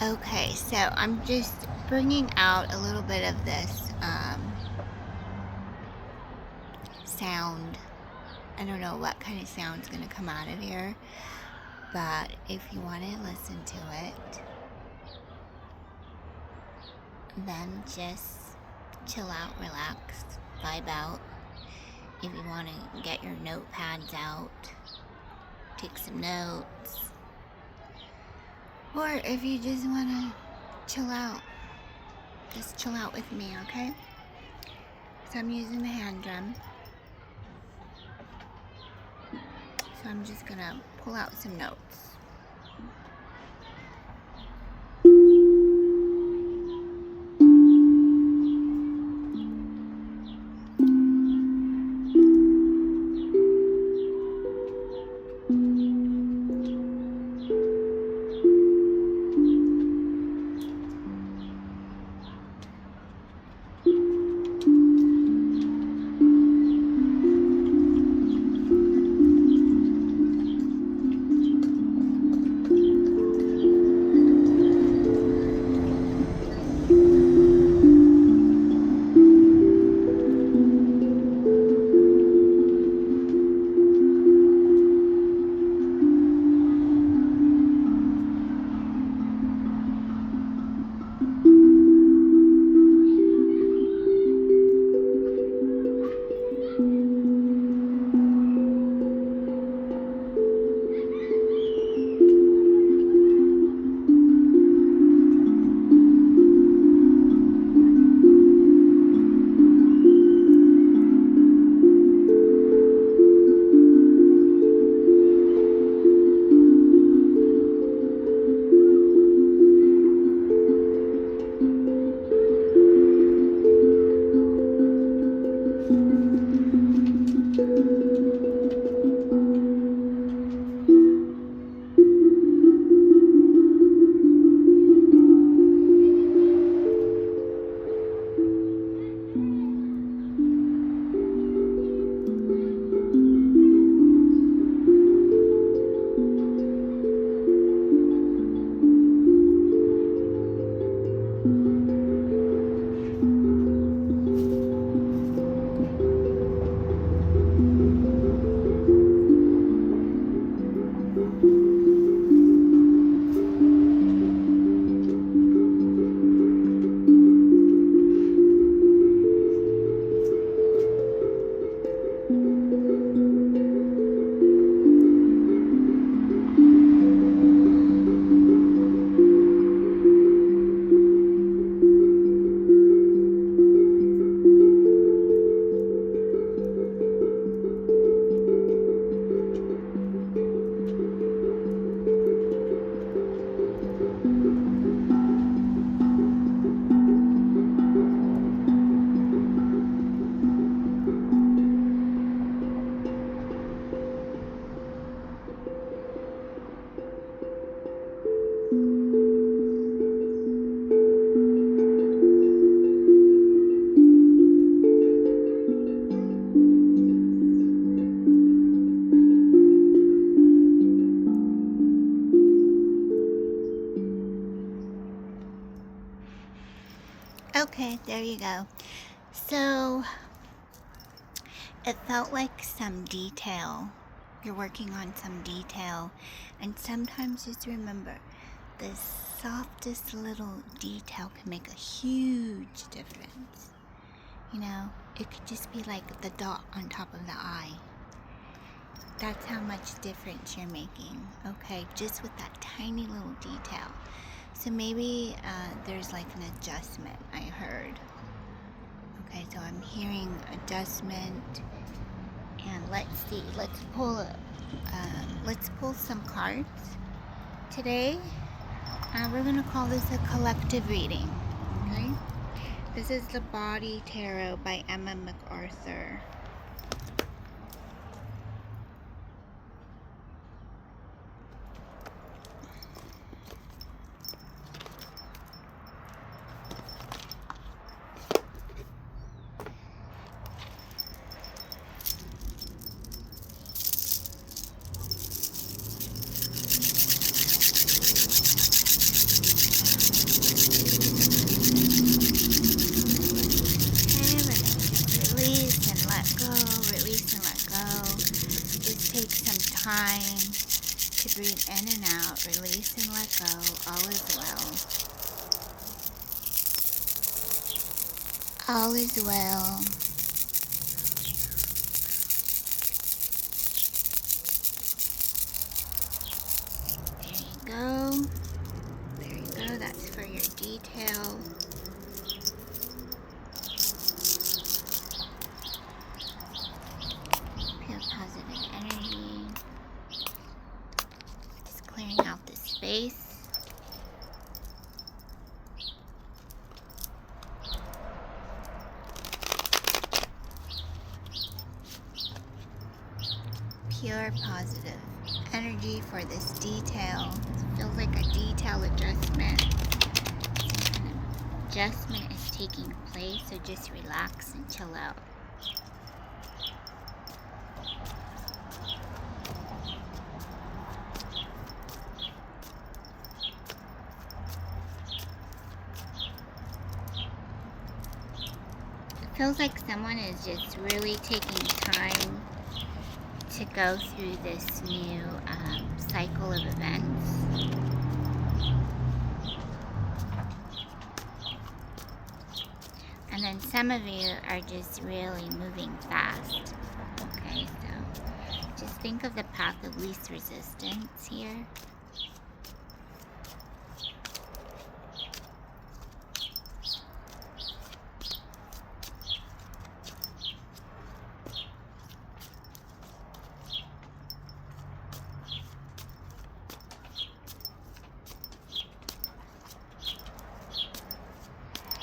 Okay, so I'm just bringing out a little bit of this sound. I don't know what kind of sound's gonna come out of here, but if you want to listen to it, then just chill out, relax, vibe out. If you want to get your notepads out, take some notes, or if you just want to chill out, just chill out with me, okay? So I'm using the hand drum. So I'm just gonna pull out some notes. Okay, there you go. So it felt like some detail. You're working on some detail, and sometimes just remember the softest little detail can make a huge difference. You know, it could just be like the dot on top of the I. That's how much difference you're making, okay? Just with that tiny little detail. So maybe there's like an adjustment I heard. Okay, so I'm hearing adjustment, and let's see. Let's pull some cards today. We're gonna call this a collective reading. Okay, this is the Body Tarot by Emma MacArthur. release and let go. All is well. All is well. There you go. There you go. That's for your detail. Feel positive energy. Just clearing out the space. Pure positive energy for this detail. It feels like a detail adjustment. Some kind of adjustment is taking place, so just relax and chill out. It feels like someone is just really taking time to go through this new cycle of events. And then some of you are just really moving fast. Okay, so just think of the path of least resistance here.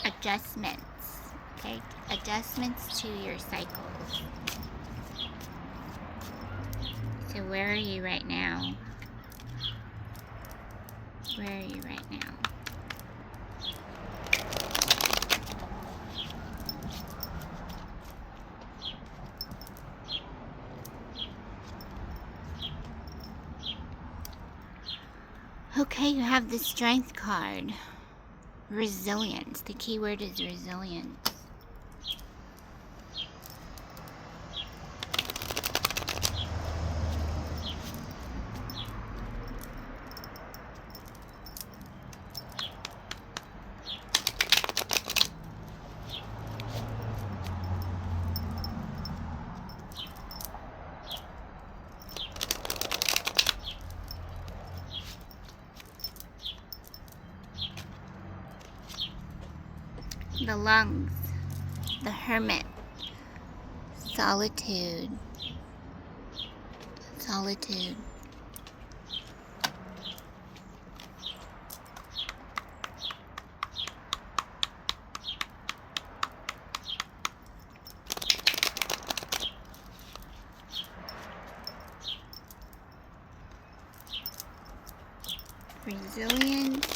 Adjustments, okay? Adjustments to your cycles. So where are you right now? Where are you right now? Okay, you have the Strength card. Resilience. The key word is resilience. The lungs, the hermit, solitude, solitude. Resilience,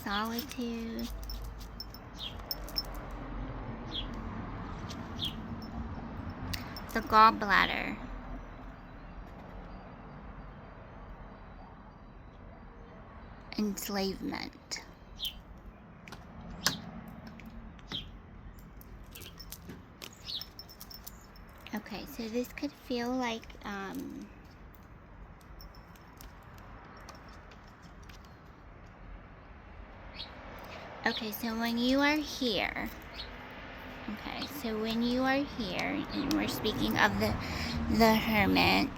solitude. The gallbladder. Enslavement. Okay, so this could feel like okay, so when you are here, okay, so when you are here, and we're speaking of the hermit,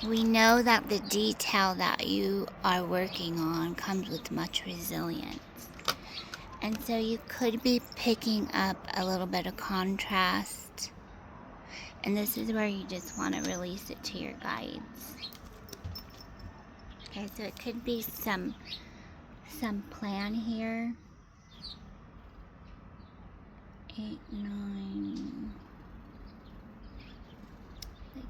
we know that the detail that you are working on comes with much resilience. And so you could be picking up a little bit of contrast. And this is where you just want to release it to your guides. Okay, so it could be some plan here. 8, 9, like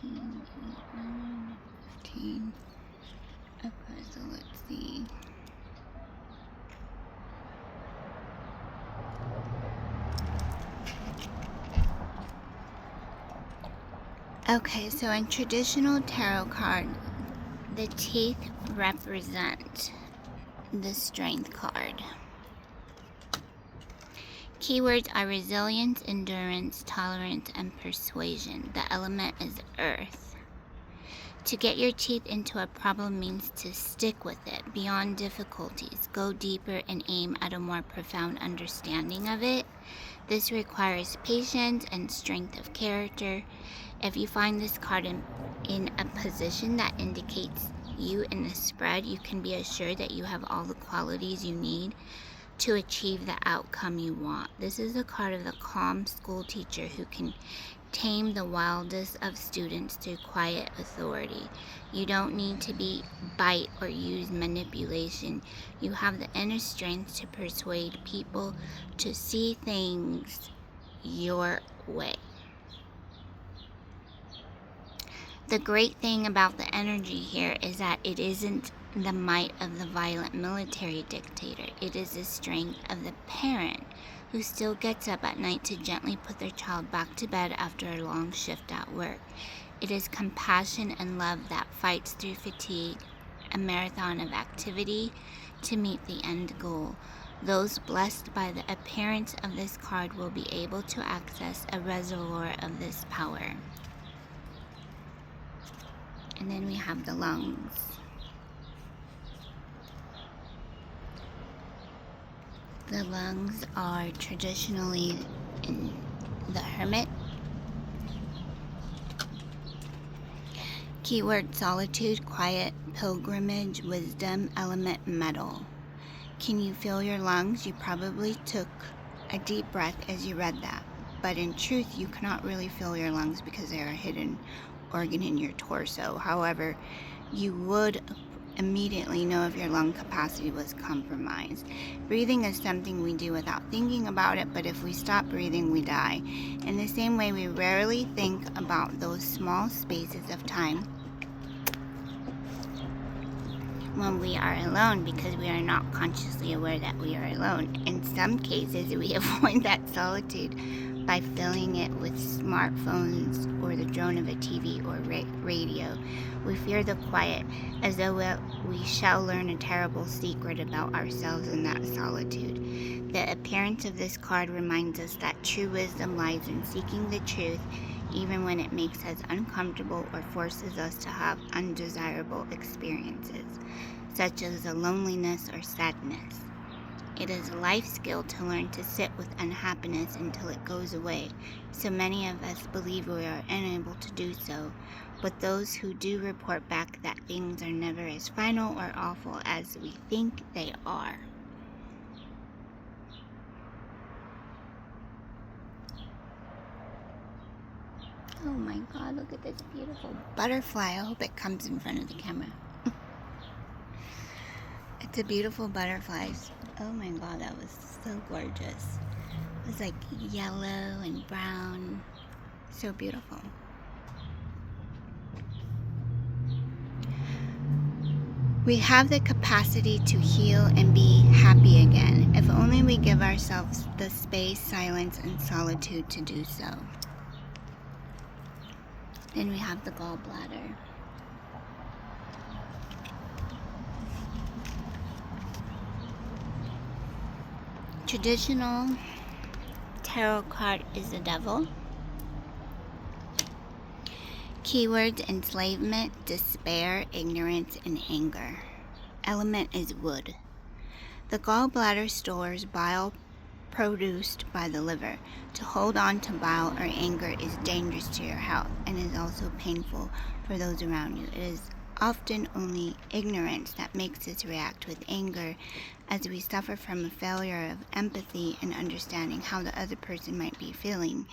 15, 8, 9, 15. Okay, so let's see. Okay, so in traditional tarot card, the teeth represent the Strength card. Keywords are resilience, endurance, tolerance, and persuasion. The element is earth. To get your teeth into a problem means to stick with it beyond difficulties, go deeper, and aim at a more profound understanding of it. This requires patience and strength of character. If you find this card in a position that indicates you in the spread, you can be assured that you have all the qualities you need to achieve the outcome you want. This is a card of the calm school teacher who can tame the wildest of students through quiet authority. You don't need to bite or use manipulation. You have the inner strength to persuade people to see things your way. The great thing about the energy here is that it isn't the might of the violent military dictator. It is the strength of the parent who still gets up at night to gently put their child back to bed after a long shift at work. It is compassion and love that fights through fatigue, a marathon of activity to meet the end goal. Those blessed by the appearance of this card will be able to access a reservoir of this power. And then we have the lungs. The lungs are traditionally in the Hermit. Keyword solitude, quiet, pilgrimage, wisdom, element, metal. Can you feel your lungs? You probably took a deep breath as you read that. But in truth, you cannot really feel your lungs because they are a hidden organ in your torso. However, you would immediately know if your lung capacity was compromised. Breathing is something we do without thinking about it, but if we stop breathing, we die. In the same way, we rarely think about those small spaces of time when we are alone because we are not consciously aware that we are alone. In some cases, we avoid that solitude by filling it with smartphones or the drone of a TV or radio. We fear the quiet as though we shall learn a terrible secret about ourselves in that solitude. The appearance of this card reminds us that true wisdom lies in seeking the truth even when it makes us uncomfortable or forces us to have undesirable experiences, such as a loneliness or sadness. It is a life skill to learn to sit with unhappiness until it goes away. So many of us believe we are unable to do so, but those who do report back that things are never as final or awful as we think they are. Oh my God, look at this beautiful butterfly. I hope it comes in front of the camera. It's a beautiful butterfly. Oh my God, that was so gorgeous. It was like yellow and brown. So beautiful. We have the capacity to heal and be happy again, if only we give ourselves the space, silence, and solitude to do so. Then we have the gallbladder. Traditional tarot card is the devil. Keywords: enslavement, despair, ignorance, and anger. Element is wood. The gallbladder stores bile produced by the liver. To hold on to bile or anger is dangerous to your health and is also painful for those around you. It is often only ignorance that makes us react with anger, as we suffer from a failure of empathy and understanding how the other person might be feeling.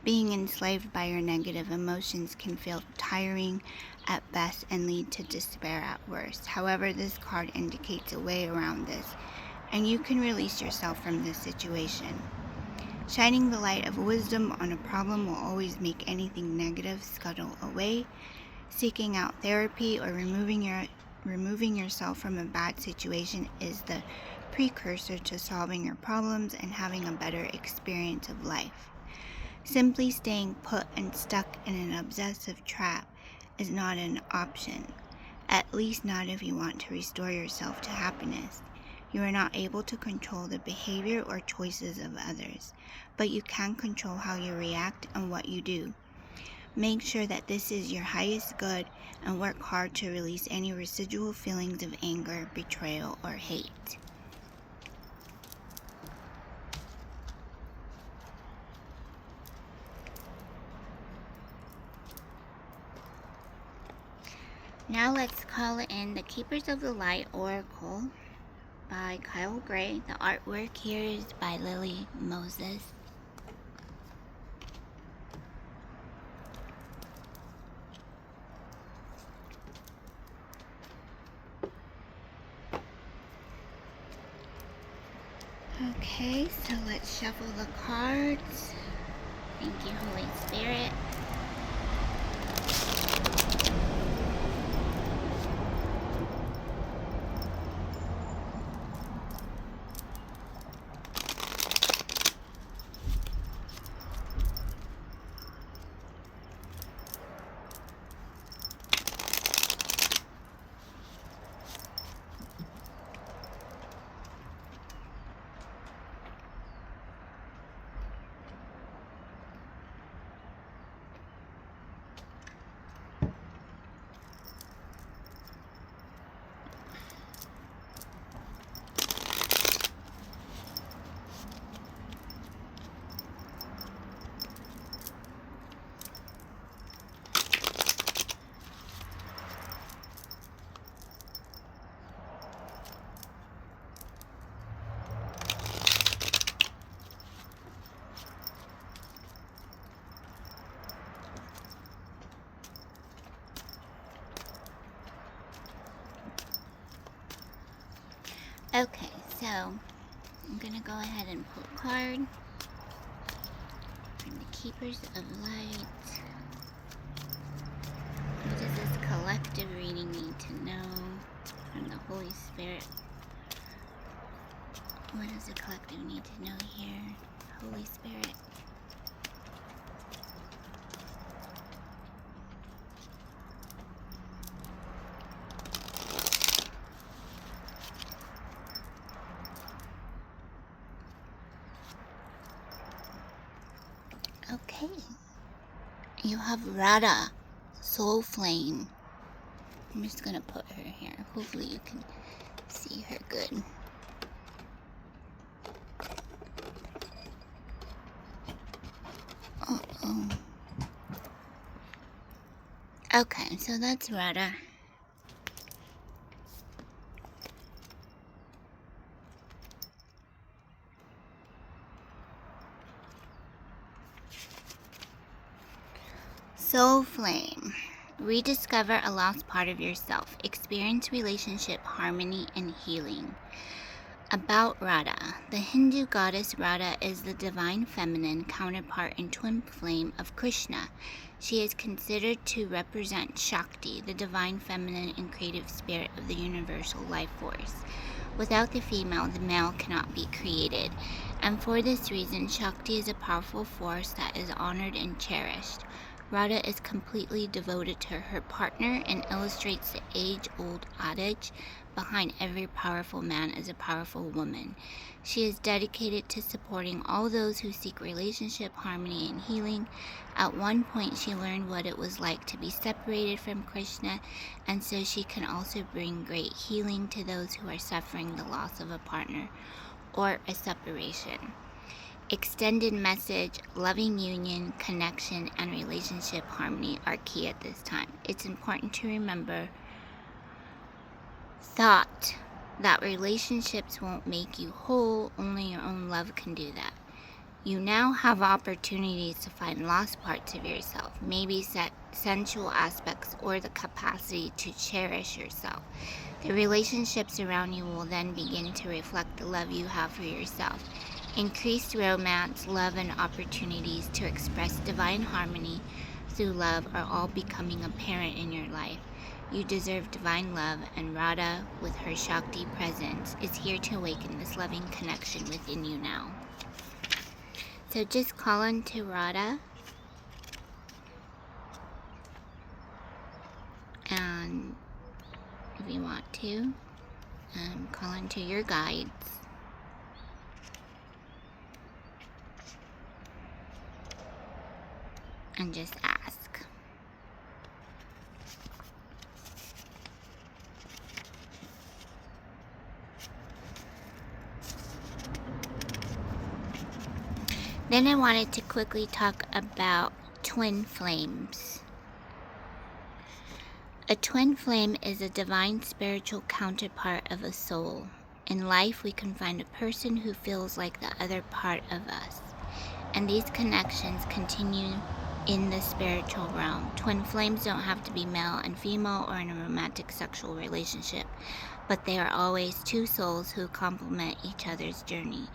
Being enslaved by your negative emotions can feel tiring at best and lead to despair at worst. However, this card indicates a way around this, and you can release yourself from this situation. Shining the light of wisdom on a problem will always make anything negative scuttle away. Seeking out therapy or removing yourself from a bad situation is the precursor to solving your problems and having a better experience of life. Simply staying put and stuck in an obsessive trap is not an option, at least not if you want to restore yourself to happiness. You are not able to control the behavior or choices of others, but you can control how you react and what you do. Make sure that this is your highest good and work hard to release any residual feelings of anger, betrayal, or hate. Now let's call in the Keepers of the Light Oracle by Kyle Gray. The artwork here is by Lily Moses. Okay, so let's shuffle the cards. Thank you, Holy Spirit. Okay, so I'm gonna go ahead and pull a card from the Keepers of Light. What does this collective reading need to know from the Holy Spirit? What does the collective need to know here, Holy Spirit? Okay. You have Radha, Soul Flame. I'm just gonna put her here. Hopefully you can see her good. Uh-oh. Okay, so that's Radha. Soul Flame. Rediscover a lost part of yourself. Experience relationship harmony and healing. About Radha. The Hindu goddess Radha is the divine feminine counterpart and twin flame of Krishna. She is considered to represent Shakti, the divine feminine and creative spirit of the universal life force. Without the female, the male cannot be created. And for this reason, Shakti is a powerful force that is honored and cherished. Radha is completely devoted to her partner and illustrates the age-old adage, behind every powerful man is a powerful woman. She is dedicated to supporting all those who seek relationship, harmony, and healing. At one point, she learned what it was like to be separated from Krishna, and so she can also bring great healing to those who are suffering the loss of a partner or a separation. Extended message, loving union, connection, and relationship harmony are key at this time. It's important to remember thought that relationships won't make you whole, only your own love can do that. You now have opportunities to find lost parts of yourself, maybe sensual aspects or the capacity to cherish yourself. The relationships around you will then begin to reflect the love you have for yourself. Increased romance, love, and opportunities to express divine harmony through love are all becoming apparent in your life. You deserve divine love, and Radha, with her Shakti presence, is here to awaken this loving connection within you now. So just call into Radha and if you want to, call into your guides. And just ask. Then I wanted to quickly talk about twin flames. A twin flame is a divine spiritual counterpart of a soul. In life, we can find a person who feels like the other part of us, and these connections continue in the spiritual realm. Twin flames don't have to be male and female or in a romantic sexual relationship, but they are always two souls who complement each other's journey.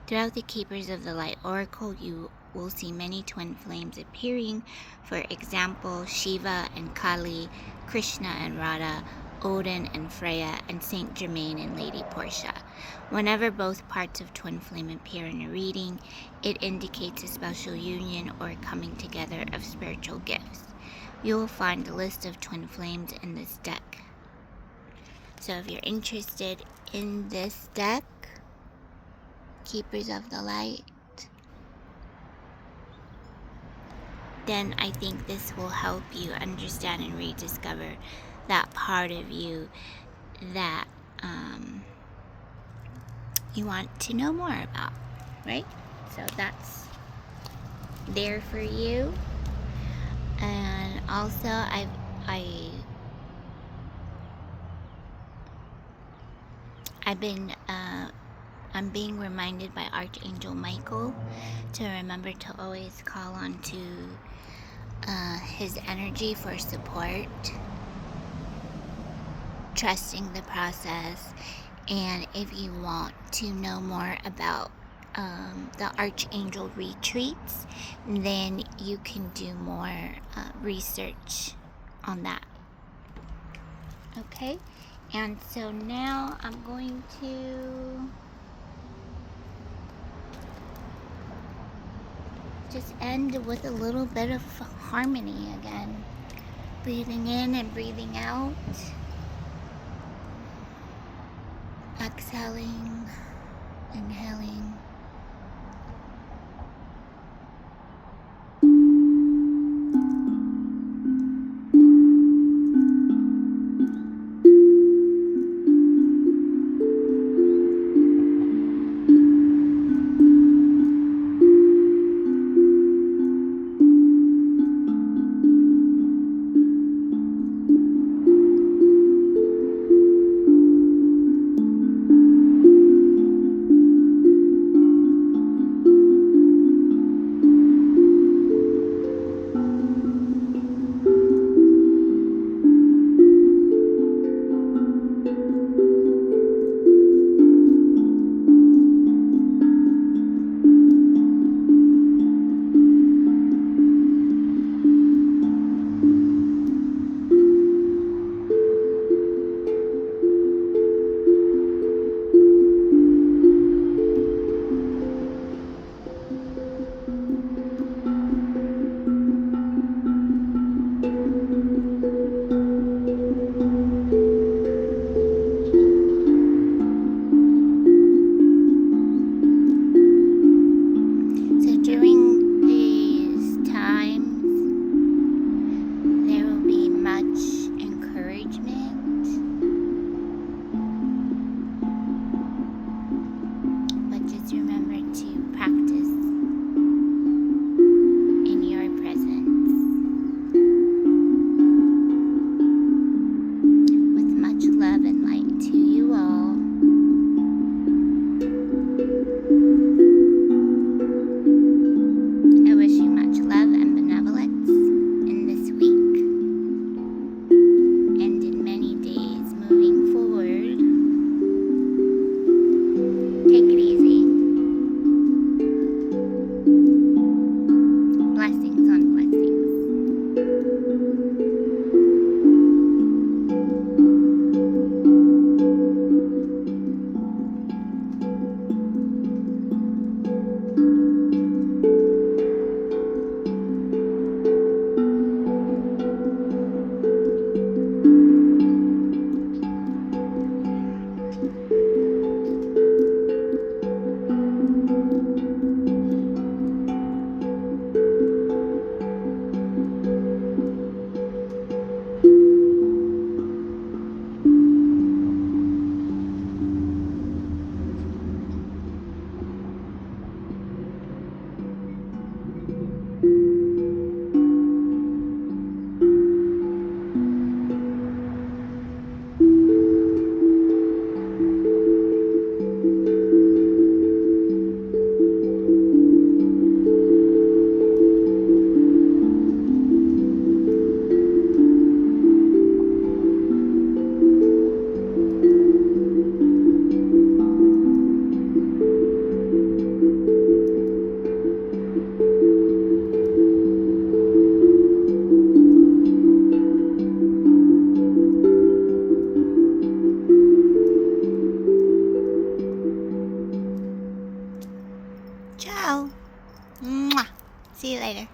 Throughout the Keepers of the Light Oracle, you will see many twin flames appearing. For example, Shiva and Kali, Krishna and Radha, Odin and Freya, and Saint Germain and Lady Portia. Whenever both parts of twin flame appear in a reading, it indicates a special union or coming together of spiritual gifts. You will find a list of twin flames in this deck. So if you're interested in this deck, Keepers of the Light, then I think this will help you understand and rediscover that part of you that you want to know more about, right? So that's there for you. And also I'm being reminded by Archangel Michael to remember to always call on to his energy for support, trusting the process. And if you want to know more about the Archangel retreats, then you can do more research on that. Okay, and so now I'm going to just end with a little bit of harmony again. Breathing in and breathing out. Exhaling, inhaling. Ciao. Mwah. See you later.